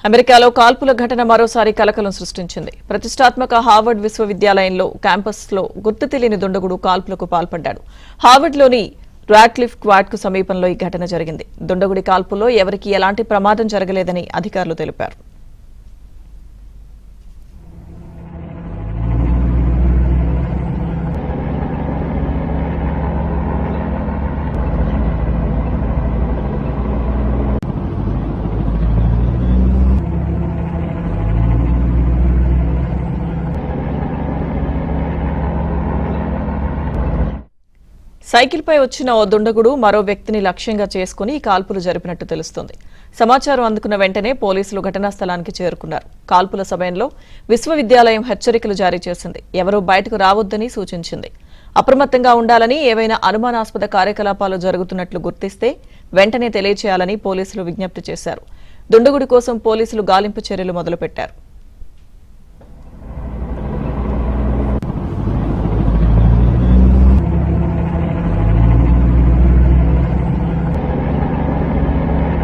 అమెరికాలో కాల్పుల ఘటన మరోసారి కలకలం సృష్టించింది. ప్రతిష్టాత్మక హార్వర్డ్ విశ్వవిద్యాలయంలో క్యాంపస్లో గుర్తు తెలియని దుండగుడు కాల్పులకు పాల్పడ్డాడు. హార్వర్డ్లోని రాడ్క్లిఫ్ క్వాడ్ కు సమీపంలో ఈ ఘటన జరిగింది. దుండగుడి కాల్పుల్లో ఎవరికీ ఎలాంటి ప్రమాదం జరగలేదని అధికారులు తెలిపారు. సైకిల్పై వచ్చిన ఓ దుండగుడు మరో వ్యక్తిని లక్ష్యంగా చేసుకుని కాల్పులు జరిపినట్టు తెలుస్తోంది. సమాచారం అందుకున్న వెంటనే పోలీసులు ఘటనా స్థలానికి చేరుకున్నారు. కాల్పుల సమయంలో విశ్వవిద్యాలయం హెచ్చరికలు జారీ చేసింది. ఎవరూ బయటకు రావొద్దని సూచించింది. అప్రమత్తంగా ఉండాలని, ఏవైనా అనుమానాస్పద కార్యకలాపాలు జరుగుతున్నట్లు గుర్తిస్తే వెంటనే తెలియచేయాలని పోలీసులు విజ్ఞప్తి చేశారు. దుండగుడి కోసం పోలీసులు గాలింపు చర్యలు మొదలుపెట్టారు.